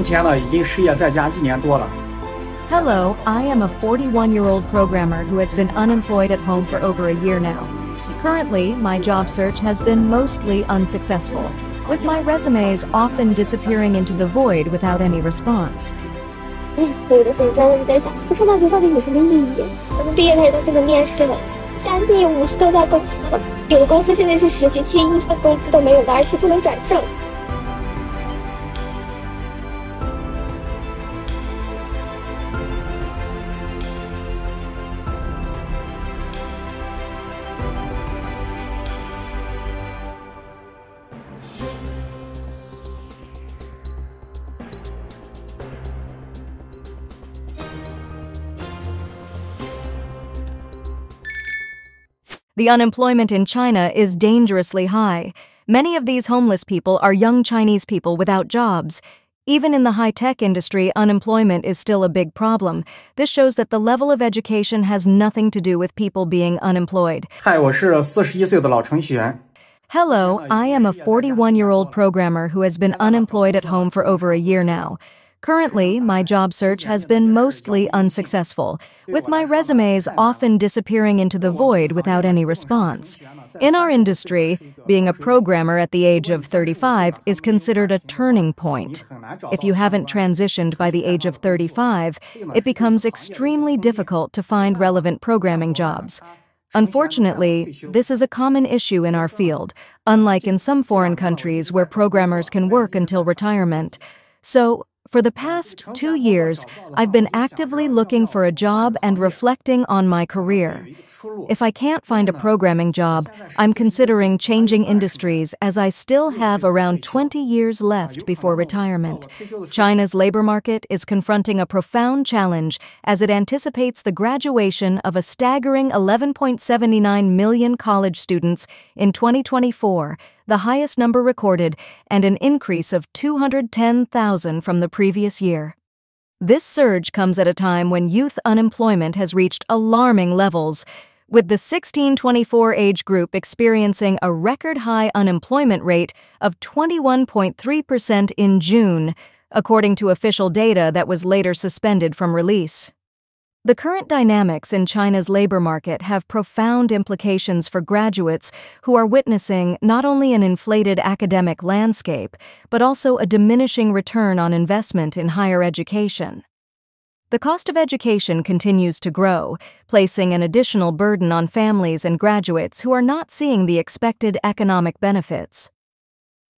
目前呢，已经失业在家1年多了。 Hello, I am a 41-year-old programmer who has been unemployed at home for over a year now. Currently, my job search has been mostly unsuccessful, with my resumes often disappearing into the void without any response. 我有的时候真的在想，我上大学到底有什么意义？我从毕业开始到现在面试了，将近有50多家公司了，有的公司甚至是实习期1份工资都没有的，而且不能转正。 The unemployment in China is dangerously high. Many of these homeless people are young Chinese people without jobs. Even in the high-tech industry, unemployment is still a big problem. This shows that the level of education has nothing to do with people being unemployed. 嗨，我是41岁的老程序员。 Hello, I am a 41-year-old programmer who has been unemployed at home for over a year now. Currently, my job search has been mostly unsuccessful, with my resumes often disappearing into the void without any response. In our industry, being a programmer at the age of 35 is considered a turning point. If you haven't transitioned by the age of 35, it becomes extremely difficult to find relevant programming jobs. Unfortunately, this is a common issue in our field, unlike in some foreign countries where programmers can work until retirement. So, for the past 2 years, I've been actively looking for a job and reflecting on my career. If I can't find a programming job, I'm considering changing industries as I still have around 20 years left before retirement. China's labor market is confronting a profound challenge as it anticipates the graduation of a staggering 11.79 million college students in 2024, the highest number recorded, and an increase of 210,000 from the previous year. This surge comes at a time when youth unemployment has reached alarming levels, with the 16-24 age group experiencing a record-high unemployment rate of 21.3% in June, according to official data that was later suspended from release. The current dynamics in China's labor market have profound implications for graduates who are witnessing not only an inflated academic landscape, but also a diminishing return on investment in higher education. The cost of education continues to grow, placing an additional burden on families and graduates who are not seeing the expected economic benefits.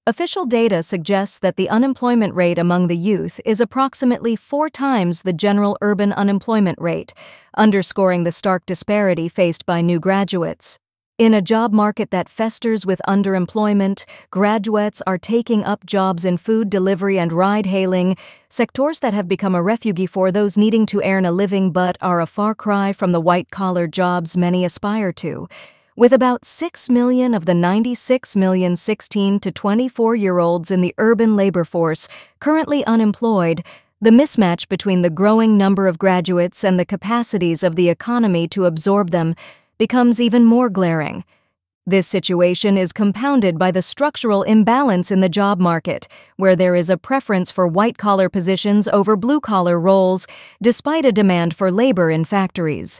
Official data suggests that the unemployment rate among the youth is approximately 4 times the general urban unemployment rate, underscoring the stark disparity faced by new graduates. In a job market that festers with underemployment, graduates are taking up jobs in food delivery and ride-hailing, sectors that have become a refuge for those needing to earn a living but are a far cry from the white-collar jobs many aspire to. With about 6 million of the 96 million 16 to 24-year-olds in the urban labor force currently unemployed, the mismatch between the growing number of graduates and the capacities of the economy to absorb them becomes even more glaring. This situation is compounded by the structural imbalance in the job market, where there is a preference for white-collar positions over blue-collar roles, despite a demand for labor in factories.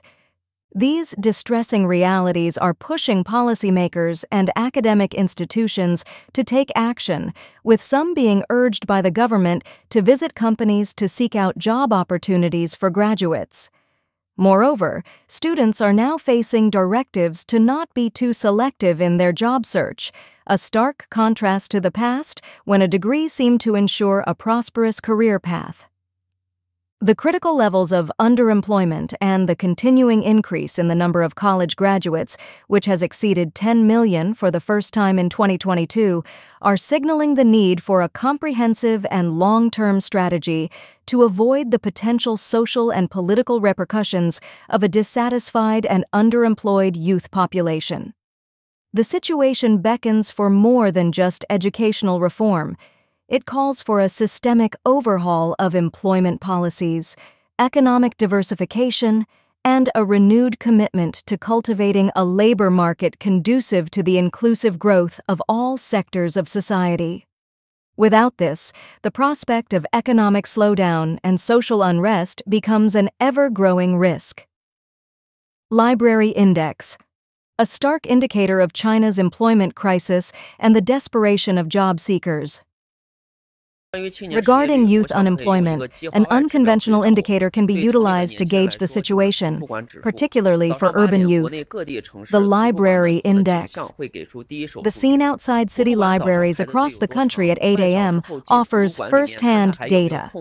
These distressing realities are pushing policymakers and academic institutions to take action, with some being urged by the government to visit companies to seek out job opportunities for graduates. Moreover, students are now facing directives to not be too selective in their job search, a stark contrast to the past when a degree seemed to ensure a prosperous career path. The critical levels of underemployment and the continuing increase in the number of college graduates, which has exceeded 10 million for the first time in 2022, are signaling the need for a comprehensive and long-term strategy to avoid the potential social and political repercussions of a dissatisfied and underemployed youth population. The situation beckons for more than just educational reform. It calls for a systemic overhaul of employment policies, economic diversification, and a renewed commitment to cultivating a labor market conducive to the inclusive growth of all sectors of society. Without this, the prospect of economic slowdown and social unrest becomes an ever-growing risk. Library Index, a stark indicator of China's employment crisis and the desperation of job seekers. Regarding youth unemployment, an unconventional indicator can be utilized to gauge the situation, particularly for urban youth: the Library Index. The scene outside city libraries across the country at 8 a.m. offers first-hand data.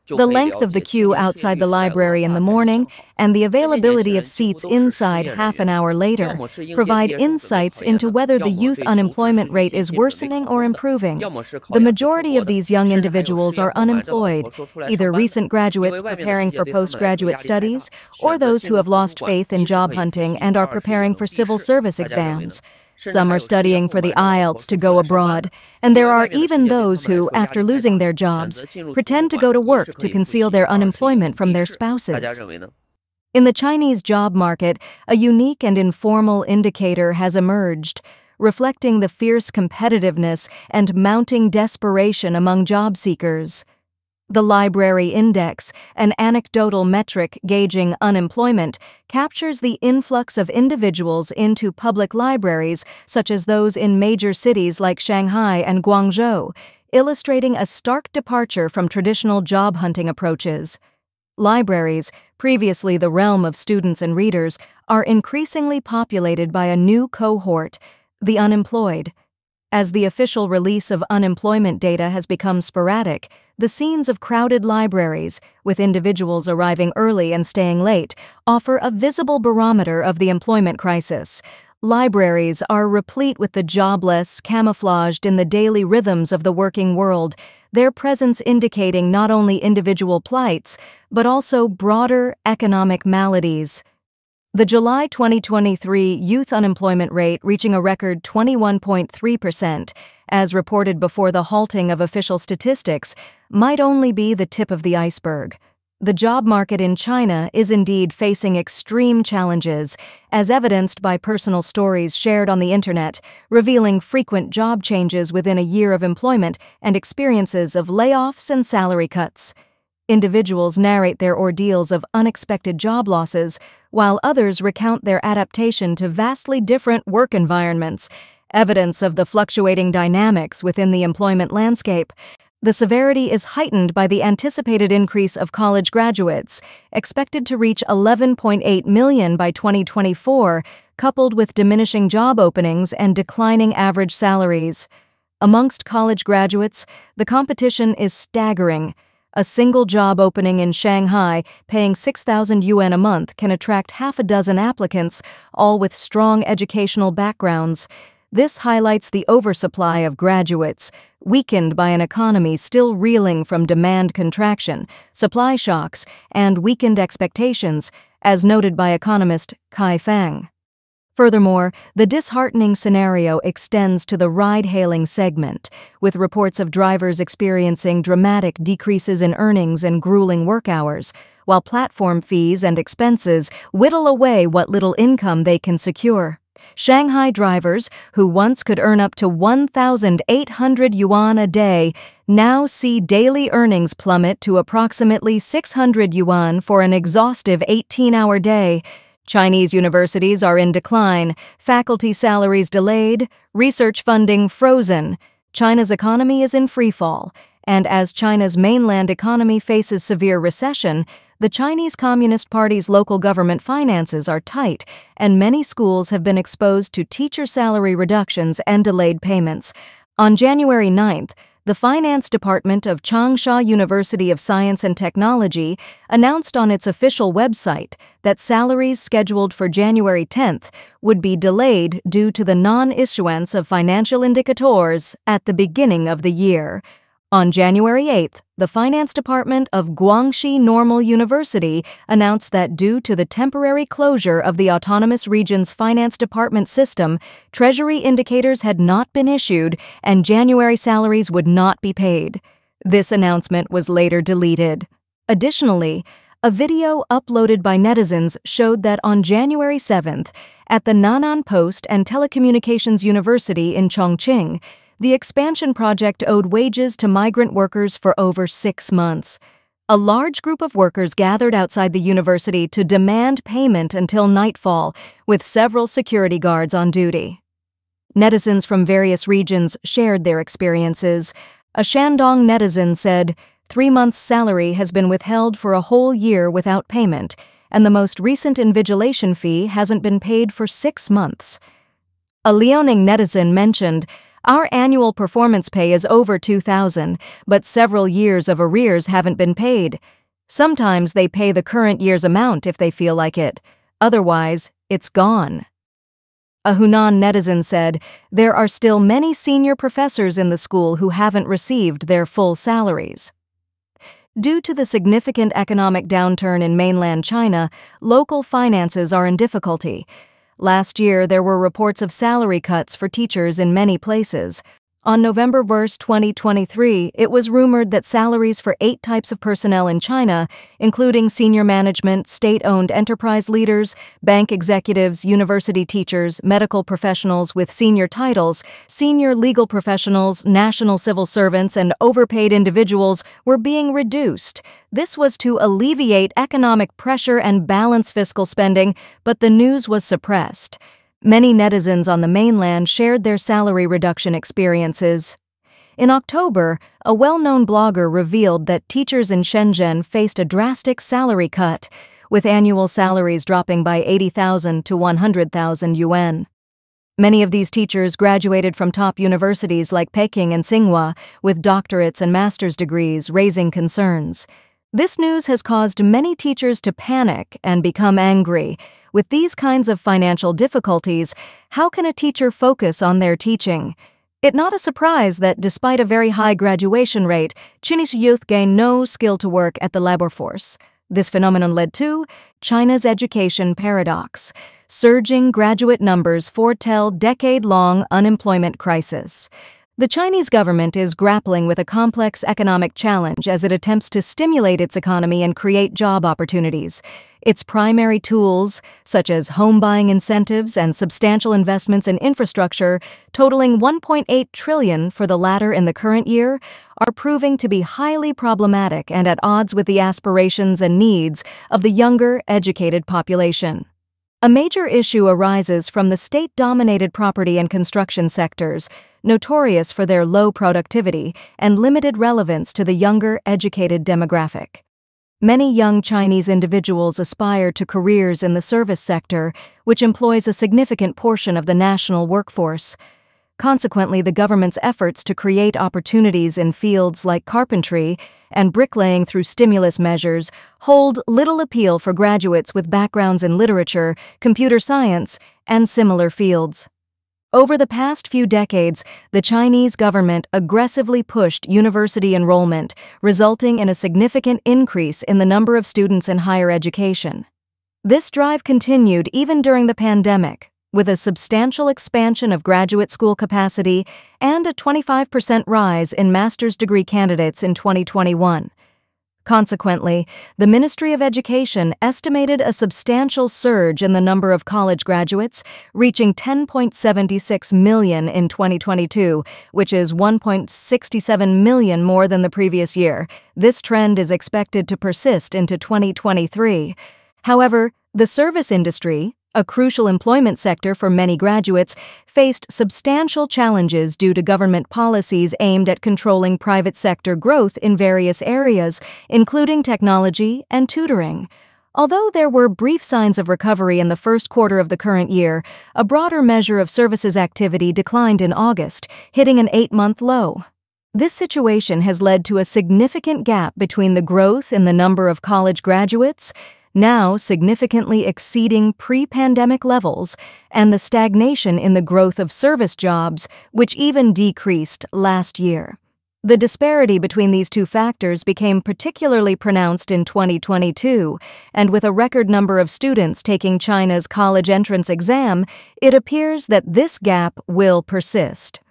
The length of the queue outside the library in the morning and the availability of seats inside half an hour later provide insights into whether the youth unemployment rate is worsening or improving. The majority of these young individuals are unemployed, either recent graduates preparing for postgraduate studies or those who have lost faith in job hunting and are preparing for civil service exams. Some are studying for the IELTS to go abroad, and there are even those who, after losing their jobs, pretend to go to work to conceal their unemployment from their spouses. In the Chinese job market, a unique and informal indicator has emerged, reflecting the fierce competitiveness and mounting desperation among job seekers. The Library Index, an anecdotal metric gauging unemployment, captures the influx of individuals into public libraries such as those in major cities like Shanghai and Guangzhou, illustrating a stark departure from traditional job hunting approaches. Libraries, previously the realm of students and readers, are increasingly populated by a new cohort, the unemployed. As the official release of unemployment data has become sporadic, the scenes of crowded libraries, with individuals arriving early and staying late, offer a visible barometer of the employment crisis. Libraries are replete with the jobless, camouflaged in the daily rhythms of the working world, their presence indicating not only individual plights, but also broader economic maladies. The July 2023 youth unemployment rate reaching a record 21.3%, as reported before the halting of official statistics, might only be the tip of the iceberg. The job market in China is indeed facing extreme challenges, as evidenced by personal stories shared on the internet, revealing frequent job changes within a year of employment and experiences of layoffs and salary cuts. Individuals narrate their ordeals of unexpected job losses, while others recount their adaptation to vastly different work environments, evidence of the fluctuating dynamics within the employment landscape. The severity is heightened by the anticipated increase of college graduates, expected to reach 11.8 million by 2024, coupled with diminishing job openings and declining average salaries. Amongst college graduates, the competition is staggering. A single job opening in Shanghai paying 6,000 yuan a month can attract half a dozen applicants, all with strong educational backgrounds. This highlights the oversupply of graduates, weakened by an economy still reeling from demand contraction, supply shocks, and weakened expectations, as noted by economist Kai Fang. Furthermore, the disheartening scenario extends to the ride-hailing segment, with reports of drivers experiencing dramatic decreases in earnings and grueling work hours, while platform fees and expenses whittle away what little income they can secure. Shanghai drivers, who once could earn up to 1,800 yuan a day, now see daily earnings plummet to approximately 600 yuan for an exhaustive 18-hour day. Chinese universities are in decline, faculty salaries delayed, research funding frozen. China's economy is in freefall, and as China's mainland economy faces severe recession, the Chinese Communist Party's local government finances are tight, and many schools have been exposed to teacher salary reductions and delayed payments. On January 9th, the Finance Department of Changsha University of Science and Technology announced on its official website that salaries scheduled for January 10th would be delayed due to the non-issuance of financial indicators at the beginning of the year. On January 8th, the Finance Department of Guangxi Normal University announced that due to the temporary closure of the Autonomous Region's Finance Department system, Treasury indicators had not been issued and January salaries would not be paid. This announcement was later deleted. Additionally, a video uploaded by netizens showed that on January 7th, at the Nan'an Post and Telecommunications University in Chongqing, The expansion project owed wages to migrant workers for over 6 months. A large group of workers gathered outside the university to demand payment until nightfall, with several security guards on duty. Netizens from various regions shared their experiences. A Shandong netizen said, 3 months' salary has been withheld for a whole year without payment, and the most recent invigilation fee hasn't been paid for 6 months. A Liaoning netizen mentioned, our annual performance pay is over 2,000, but several years of arrears haven't been paid. Sometimes they pay the current year's amount if they feel like it. Otherwise, it's gone. A Hunan netizen said, there are still many senior professors in the school who haven't received their full salaries. Due to the significant economic downturn in mainland China, local finances are in difficulty. Last year, there were reports of salary cuts for teachers in many places. On November 1, 2023, it was rumored that salaries for 8 types of personnel in China, including senior management, state-owned enterprise leaders, bank executives, university teachers, medical professionals with senior titles, senior legal professionals, national civil servants, and overpaid individuals, were being reduced. This was to alleviate economic pressure and balance fiscal spending, but the news was suppressed. Many netizens on the mainland shared their salary reduction experiences. In October, a well-known blogger revealed that teachers in Shenzhen faced a drastic salary cut, with annual salaries dropping by 80,000 to 100,000 yuan. Many of these teachers graduated from top universities like Peking and Tsinghua, with doctorates and master's degrees, raising concerns. This news has caused many teachers to panic and become angry. With these kinds of financial difficulties, how can a teacher focus on their teaching? It's not a surprise that despite a very high graduation rate, Chinese youth gain no skill to work at the labor force. This phenomenon led to China's education paradox. Surging graduate numbers foretell decade-long unemployment crisis. The Chinese government is grappling with a complex economic challenge as it attempts to stimulate its economy and create job opportunities. Its primary tools, such as home buying incentives and substantial investments in infrastructure, totaling 1.8 trillion for the latter in the current year, are proving to be highly problematic and at odds with the aspirations and needs of the younger, educated population. A major issue arises from the state-dominated property and construction sectors, notorious for their low productivity and limited relevance to the younger, educated demographic. Many young Chinese individuals aspire to careers in the service sector, which employs a significant portion of the national workforce. Consequently, the government's efforts to create opportunities in fields like carpentry and bricklaying through stimulus measures hold little appeal for graduates with backgrounds in literature, computer science, and similar fields. Over the past few decades, the Chinese government aggressively pushed university enrollment, resulting in a significant increase in the number of students in higher education. This drive continued even during the pandemic, with a substantial expansion of graduate school capacity and a 25% rise in master's degree candidates in 2021. Consequently, the Ministry of Education estimated a substantial surge in the number of college graduates, reaching 10.76 million in 2022, which is 1.67 million more than the previous year. This trend is expected to persist into 2023. However, the service industry, a crucial employment sector for many graduates, faced substantial challenges due to government policies aimed at controlling private sector growth in various areas, including technology and tutoring. Although there were brief signs of recovery in the first quarter of the current year, a broader measure of services activity declined in August, hitting an 8-month low. This situation has led to a significant gap between the growth in the number of college graduates, now significantly exceeding pre-pandemic levels, and the stagnation in the growth of service jobs, which even decreased last year. The disparity between these two factors became particularly pronounced in 2022, and with a record number of students taking China's college entrance exam, it appears that this gap will persist.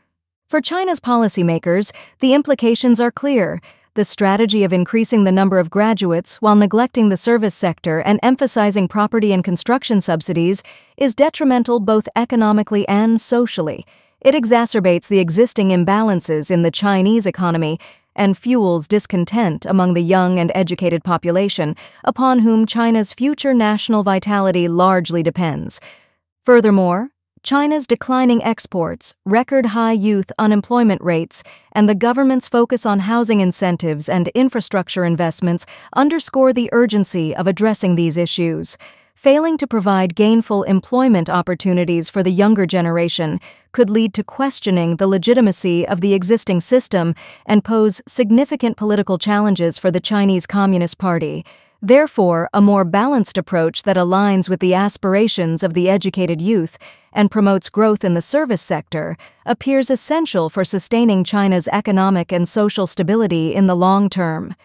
For China's policymakers, the implications are clear. The strategy of increasing the number of graduates while neglecting the service sector and emphasizing property and construction subsidies is detrimental both economically and socially. It exacerbates the existing imbalances in the Chinese economy and fuels discontent among the young and educated population, upon whom China's future national vitality largely depends. Furthermore, China's declining exports, record-high youth unemployment rates, and the government's focus on housing incentives and infrastructure investments underscore the urgency of addressing these issues. Failing to provide gainful employment opportunities for the younger generation could lead to questioning the legitimacy of the existing system and pose significant political challenges for the Chinese Communist Party. Therefore, a more balanced approach that aligns with the aspirations of the educated youth and promotes growth in the service sector appears essential for sustaining China's economic and social stability in the long term.